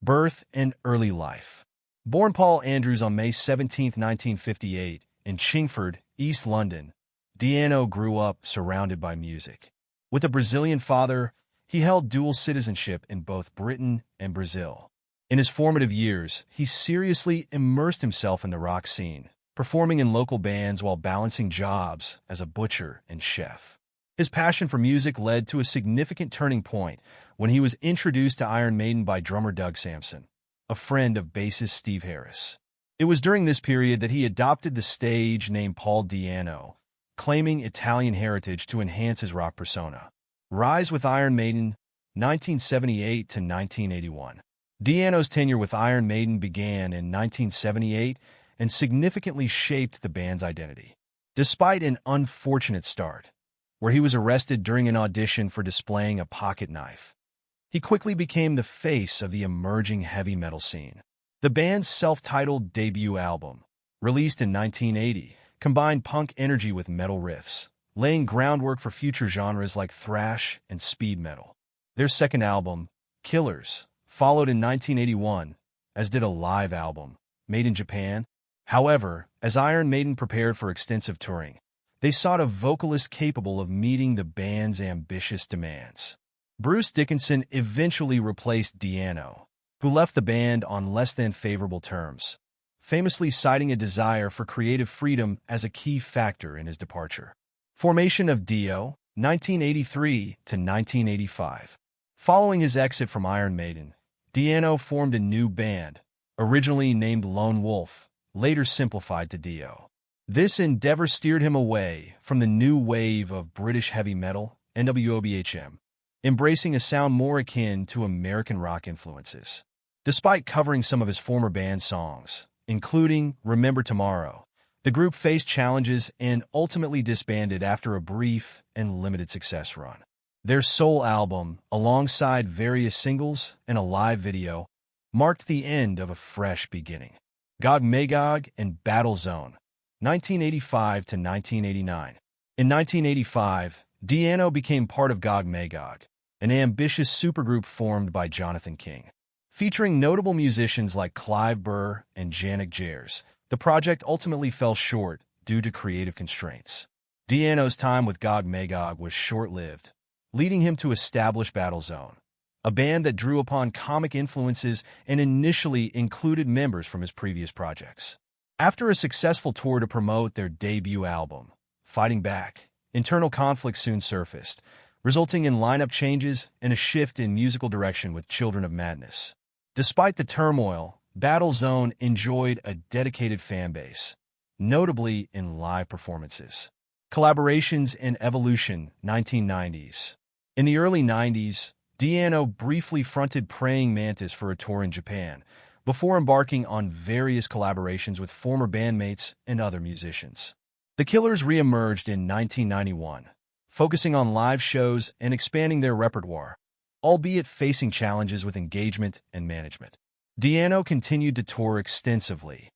Birth and early life. Born Paul Andrews on May 17, 1958, in Chingford, East London, Dianno grew up surrounded by music. With a Brazilian father, he held dual citizenship in both Britain and Brazil. In his formative years, he seriously immersed himself in the rock scene, performing in local bands while balancing jobs as a butcher and chef. His passion for music led to a significant turning point when he was introduced to Iron Maiden by drummer Doug Sampson, a friend of bassist Steve Harris. It was during this period that he adopted the stage name Paul Dianno, claiming Italian heritage to enhance his rock persona. Rise with Iron Maiden, 1978 to 1981. Dianno's tenure with Iron Maiden began in 1978 and significantly shaped the band's identity. Despite an unfortunate start, where he was arrested during an audition for displaying a pocket knife, he quickly became the face of the emerging heavy metal scene. The band's self-titled debut album, released in 1980, combined punk energy with metal riffs, laying groundwork for future genres like thrash and speed metal. Their second album, Killers, followed in 1981, as did a live album, Made in Japan. However, as Iron Maiden prepared for extensive touring, they sought a vocalist capable of meeting the band's ambitious demands. Bruce Dickinson eventually replaced Dianno, who left the band on less than favorable terms, famously citing a desire for creative freedom as a key factor in his departure. Formation of Dio, 1983 to 1985. Following his exit from Iron Maiden, Dianno formed a new band, originally named Lone Wolf, later simplified to Dio. This endeavor steered him away from the new wave of British heavy metal, NWOBHM, embracing a sound more akin to American rock influences. Despite covering some of his former band songs, including Remember Tomorrow, the group faced challenges and ultimately disbanded after a brief and limited success run. Their sole album, alongside various singles and a live video, marked the end of a fresh beginning. Gog Magog and Battle Zone, 1985 to 1989. In 1985, Dianno became part of Gog Magog, an ambitious supergroup formed by Jonathan King. Featuring notable musicians like Clive Burr and Janek Jers, the project ultimately fell short due to creative constraints. Dianno's time with Gog Magog was short-lived, leading him to establish Battle Zone, a band that drew upon comic influences and initially included members from his previous projects. After a successful tour to promote their debut album, Fighting Back, internal conflicts soon surfaced, resulting in lineup changes and a shift in musical direction with Children of Madness. Despite the turmoil, Battle Zone enjoyed a dedicated fan base, notably in live performances. Collaborations and evolution, 1990s. In the early 90s, Dianno briefly fronted Praying Mantis for a tour in Japan, before embarking on various collaborations with former bandmates and other musicians. The Killers re-emerged in 1991, focusing on live shows and expanding their repertoire, albeit facing challenges with engagement and management. Dianno continued to tour extensively,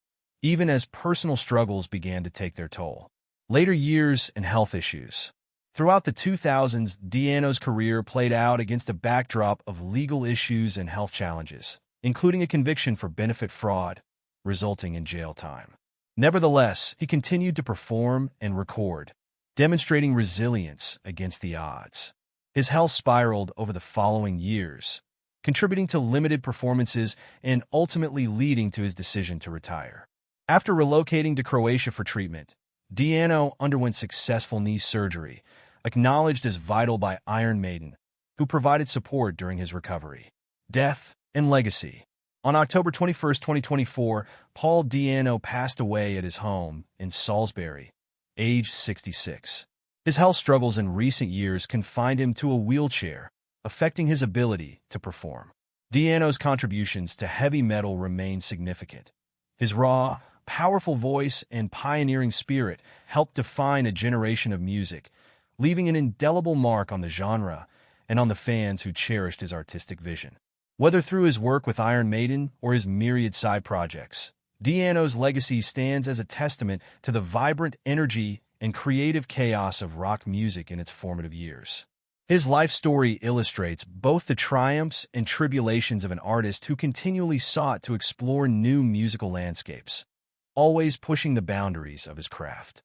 even as personal struggles began to take their toll. Later years and health issues. Throughout the 2000s, Dianno's career played out against a backdrop of legal issues and health challenges, including a conviction for benefit fraud, resulting in jail time. Nevertheless, he continued to perform and record, demonstrating resilience against the odds. His health spiraled over the following years, contributing to limited performances and ultimately leading to his decision to retire. After relocating to Croatia for treatment, Dianno underwent successful knee surgery, acknowledged as vital by Iron Maiden, who provided support during his recovery. Death and legacy. On October 21, 2024, Paul Dianno passed away at his home in Salisbury, aged 66. His health struggles in recent years confined him to a wheelchair, affecting his ability to perform. Dianno's contributions to heavy metal remain significant. His raw, powerful voice and pioneering spirit helped define a generation of music, leaving an indelible mark on the genre and on the fans who cherished his artistic vision. Whether through his work with Iron Maiden or his myriad side projects, Dianno's legacy stands as a testament to the vibrant energy and creative chaos of rock music in its formative years. His life story illustrates both the triumphs and tribulations of an artist who continually sought to explore new musical landscapes, always pushing the boundaries of his craft.